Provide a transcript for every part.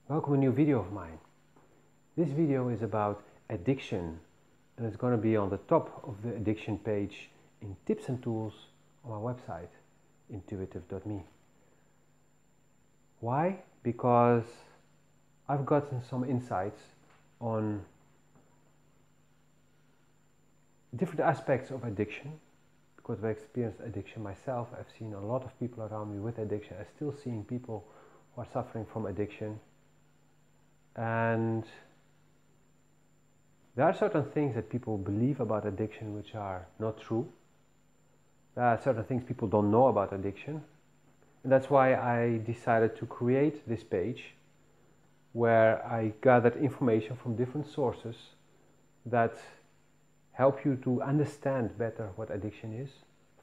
Welcome to a new video of mine. This video is about addiction and it's going to be on the top of the addiction page in tips and tools on my website, intuitiv.me. Why? Because I've gotten some insights on different aspects of addiction. Because I've experienced addiction myself, I've seen a lot of people around me with addiction. I'm still seeing people who are suffering from addiction. And there are certain things that people believe about addiction which are not true. There are certain things people don't know about addiction. And that's why I decided to create this page where I gathered information from different sources that help you to understand better what addiction is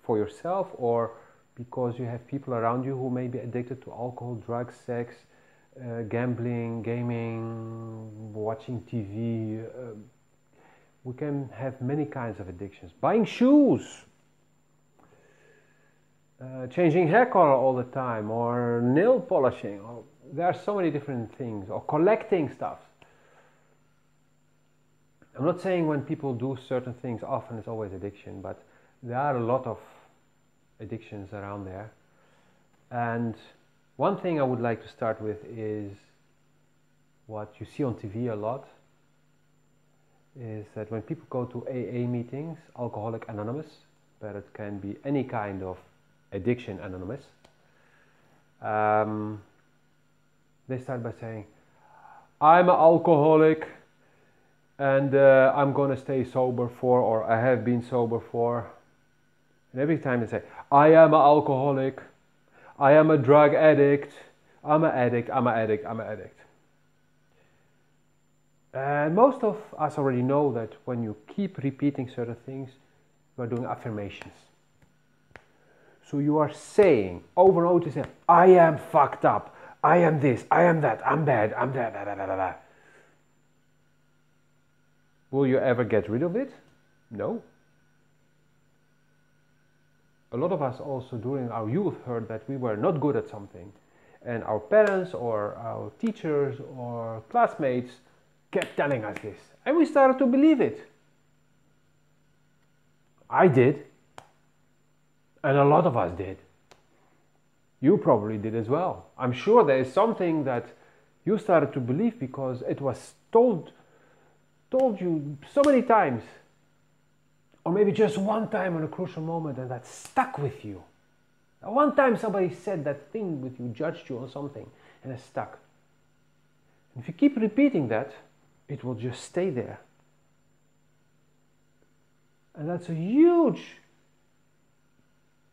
for yourself, or because you have people around you who may be addicted to alcohol, drugs, sex, gambling, gaming, watching TV. We can have many kinds of addictions. Buying shoes, changing hair color all the time, or nail polishing. There are so many different things, or collecting stuff. I'm not saying when people do certain things often it's always addiction, but there are a lot of addictions around there. And one thing I would like to start with is what you see on TV a lot, is that when people go to AA meetings, Alcoholic Anonymous, but it can be any kind of addiction anonymous, they start by saying, I'm an alcoholic and I'm gonna stay sober for, or I have been sober for. And every time they say, I am an alcoholic, I am a drug addict, I'm an addict, I'm an addict, I'm an addict. And most of us already know that when you keep repeating certain things, you are doing affirmations. So you are saying over and over again, I am fucked up, I am this, I am that, I'm bad, I'm that, blah, blah, blah, blah. Will you ever get rid of it? No. A lot of us also during our youth heard that we were not good at something, and our parents or our teachers or classmates kept telling us this, and we started to believe it. I did, and a lot of us did. You probably did as well. I'm sure there is something that you started to believe because it was told you so many times. Or maybe just one time on a crucial moment, and that stuck with you. One time somebody said that thing with you, judged you on something, and it stuck. And if you keep repeating that, it will just stay there. And that's a huge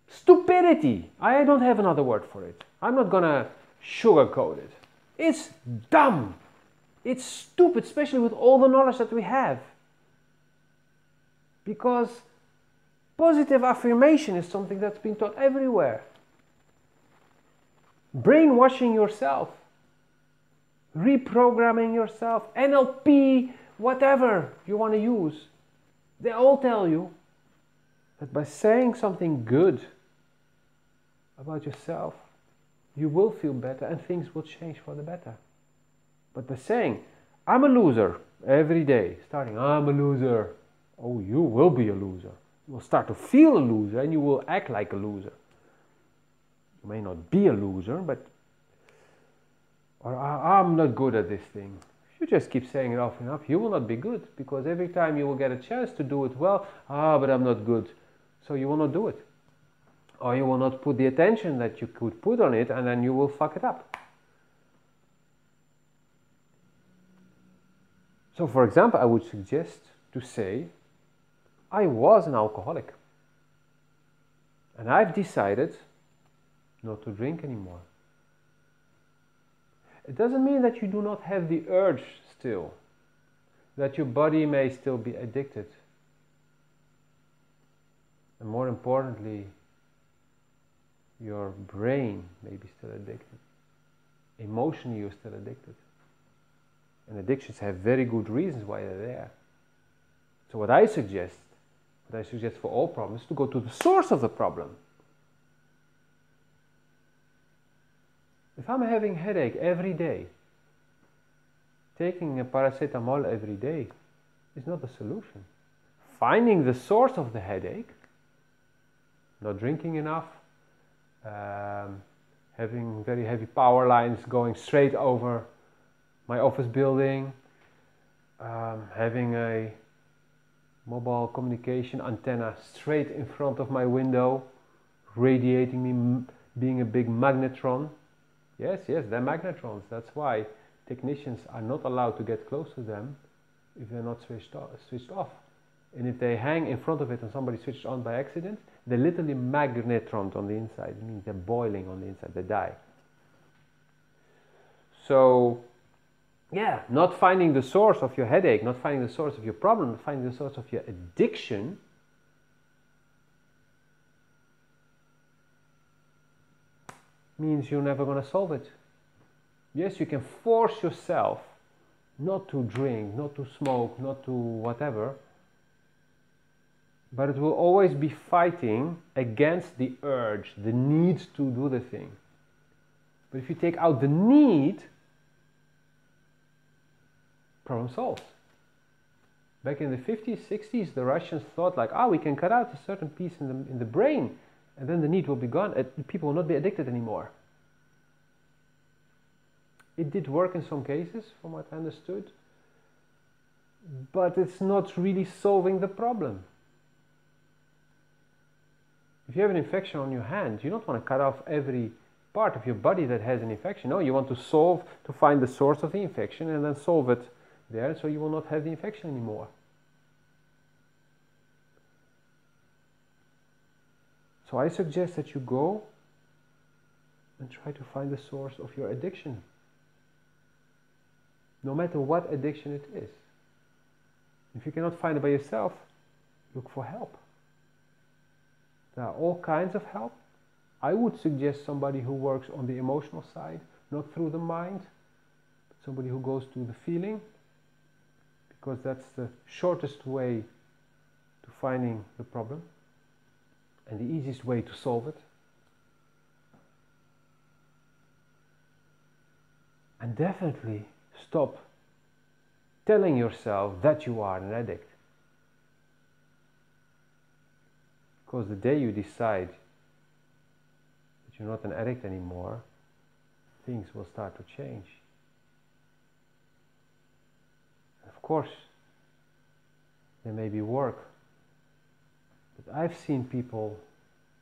stupidity. I don't have another word for it. I'm not gonna sugarcoat it. It's dumb. It's stupid, especially with all the knowledge that we have. Because positive affirmation is something that's been taught everywhere. Brainwashing yourself, reprogramming yourself, NLP, whatever you want to use. They all tell you that by saying something good about yourself, you will feel better and things will change for the better. But by saying, I'm a loser every day, starting, I'm a loser. Oh, you will be a loser. You will start to feel a loser and you will act like a loser. You may not be a loser, but or I'm not good at this thing. If you just keep saying it often enough, you will not be good, because every time you will get a chance to do it well, but I'm not good. So you will not do it. Or you will not put the attention that you could put on it, and then you will fuck it up. So for example, I would suggest to say, I was an alcoholic, and I've decided not to drink anymore. It doesn't mean that you do not have the urge still, that your body may still be addicted. And more importantly, your brain may be still addicted. Emotionally, you're still addicted. And addictions have very good reasons why they're there. So what I suggest for all problems is to go to the source of the problem. If I'm having a headache every day, taking a paracetamol every day is not the solution. Finding the source of the headache, not drinking enough, having very heavy power lines going straight over my office building, having a mobile communication antenna straight in front of my window, radiating me, being a big magnetron. Yes, they're magnetrons. That's why technicians are not allowed to get close to them if they're not switched off. And if they hang in front of it and somebody switched on by accident, they're literally magnetrons on the inside. It means they're boiling on the inside, they die. So, yeah, not finding the source of your headache, not finding the source of your problem, not finding the source of your addiction means you're never going to solve it. Yes, you can force yourself not to drink, not to smoke, not to whatever, but it will always be fighting against the urge, the need to do the thing. But if you take out the need, problem solved. Back in the 50s, 60s, the Russians thought like, we can cut out a certain piece in the brain, and then the need will be gone. People will not be addicted anymore. It did work in some cases, from what I understood, but it's not really solving the problem. If you have an infection on your hand, you don't want to cut off every part of your body that has an infection. No, you want to find the source of the infection and then solve it there, so you will not have the infection anymore. So I suggest that you go and try to find the source of your addiction. No matter what addiction it is. If you cannot find it by yourself, look for help. There are all kinds of help. I would suggest somebody who works on the emotional side, not through the mind, but somebody who goes to the feeling, because that's the shortest way to finding the problem and the easiest way to solve it. And definitely stop telling yourself that you are an addict. Because the day you decide that you're not an addict anymore, things will start to change. Of course, there may be work, but I've seen people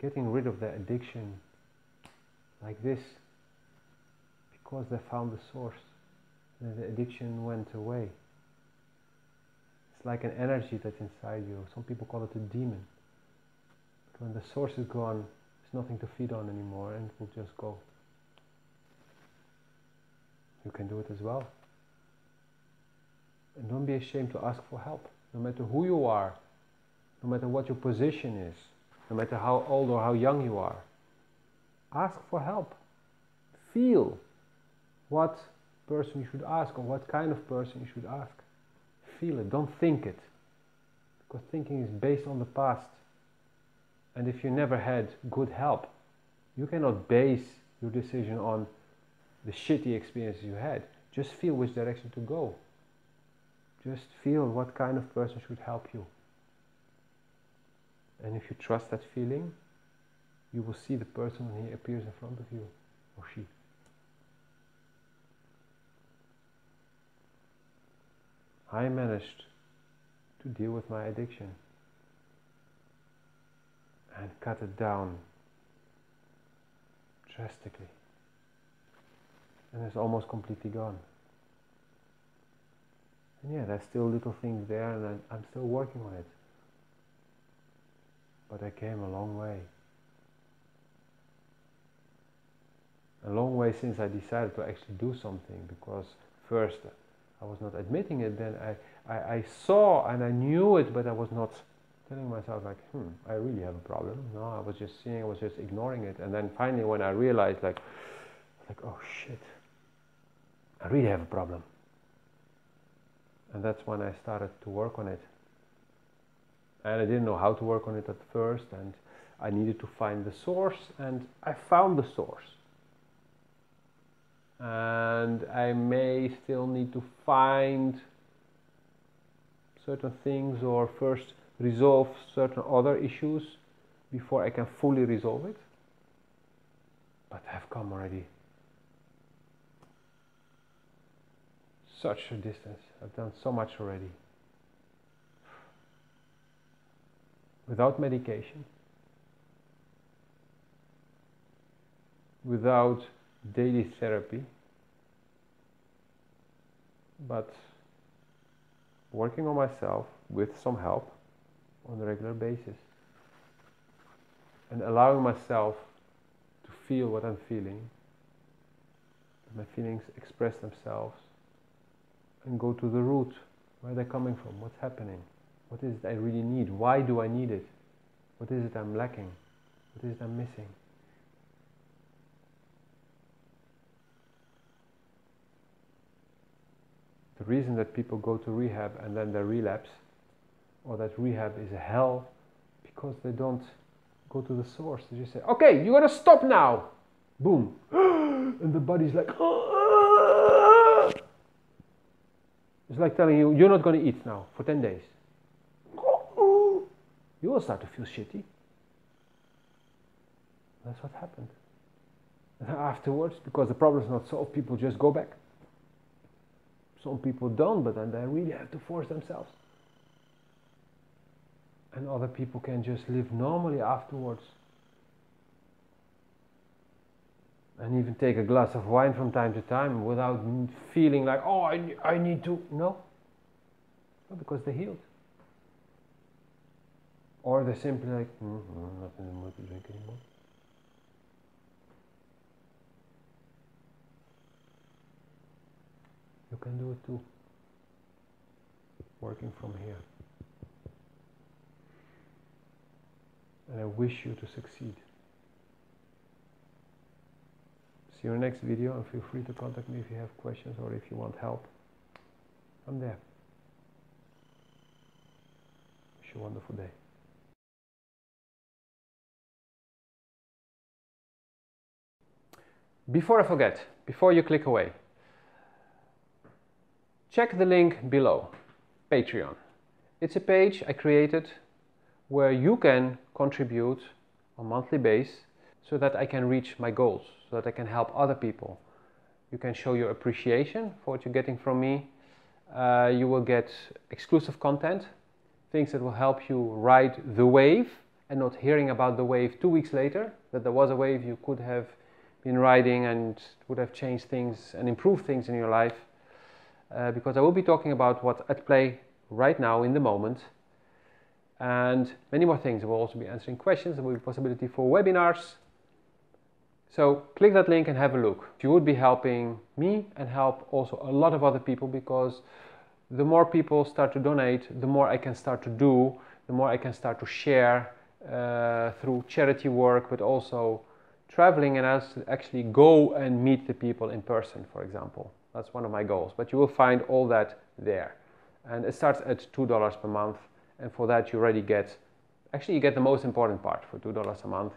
getting rid of their addiction like this because they found the source and the addiction went away. It's like an energy that's inside you. Some people call it a demon. But when the source is gone, there's nothing to feed on anymore and it will just go. You can do it as well. And don't be ashamed to ask for help, no matter who you are, no matter what your position is, no matter how old or how young you are. Ask for help. Feel what person you should ask or what kind of person you should ask. Feel it, don't think it. Because thinking is based on the past. And if you never had good help, you cannot base your decision on the shitty experiences you had. Just feel which direction to go. Just feel what kind of person should help you. And if you trust that feeling, you will see the person when he appears in front of you, or she. I managed to deal with my addiction and cut it down drastically. And it's almost completely gone. And yeah, there's still little things there and I'm still working on it. But I came a long way. A long way since I decided to actually do something, because first I was not admitting it, then I saw and I knew it, but I was not telling myself like, I really have a problem. No, I was just seeing, I was just ignoring it. And then finally when I realized like, oh shit, I really have a problem. And that's when I started to work on it. And I didn't know how to work on it at first, and I needed to find the source, and I found the source. and I may still need to find certain things or first resolve certain other issues before I can fully resolve it. But I've come already such a distance. I've done so much already. Without medication, without daily therapy, but working on myself with some help on a regular basis and allowing myself to feel what I'm feeling, my feelings express themselves, and go to the root. Where they're coming from, what's happening, what is it I really need, why do I need it, what is it I'm lacking, what is it I'm missing. The reason that people go to rehab and then they relapse, or that rehab is a hell, because they don't go to the source. They just say, okay, you gotta stop now. Boom. And the body's like, it's like telling you, you're not going to eat now for 10 days. You will start to feel shitty. That's what happened. And afterwards, because the problem is not solved, people just go back. Some people don't, but then they really have to force themselves. And other people can just live normally afterwards. And even take a glass of wine from time to time without feeling like, oh, I need to. No, because they're healed. Or they're simply like, I'm not in the mood to drink anymore. You can do it too, working from here. And I wish you to succeed. See you in the next video, and feel free to contact me if you have questions or if you want help. I'm there. Wish you a wonderful day. Before I forget, before you click away, check the link below, Patreon. It's a page I created where you can contribute on a monthly basis so that I can reach my goals, so that I can help other people. You can show your appreciation for what you're getting from me. You will get exclusive content, things that will help you ride the wave and not hearing about the wave 2 weeks later, that there was a wave you could have been riding and would have changed things and improved things in your life. Because I will be talking about what's at play right now in the moment, and many more things. I will also be answering questions. There will be possibility for webinars. So click that link and have a look. You would be helping me and help also a lot of other people, because the more people start to donate, the more I can start to do, the more I can start to share through charity work, but also traveling and actually go and meet the people in person, for example. That's one of my goals, but you will find all that there. And it starts at $2 per month, and for that you already get, actually you get the most important part for $2 a month,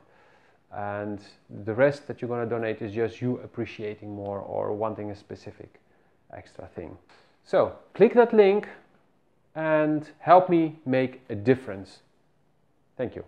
and the rest that you're going to donate is just you appreciating more or wanting a specific extra thing. So click that link and help me make a difference. Thank you.